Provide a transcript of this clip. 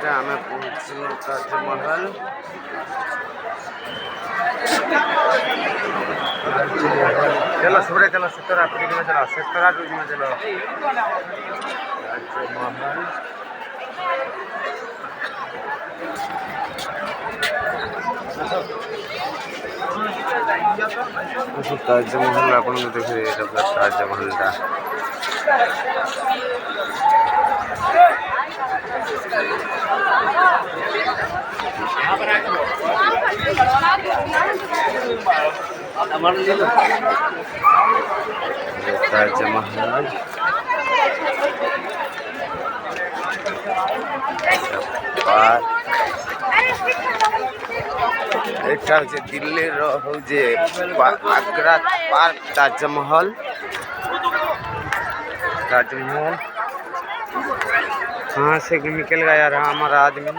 এটা আমি পৌঁছলো তাজমহল। चलो सुबह चलो सितारा में चलो सितारा में चलो ताजमहल आप देखिए ताजमहलटा ताजमहल এটা হচ্ছে দিল্লির যে আগ্রা পার্ক ताजमहल ताजमहल कहाँ से निकल गया यार हमारा आदमी।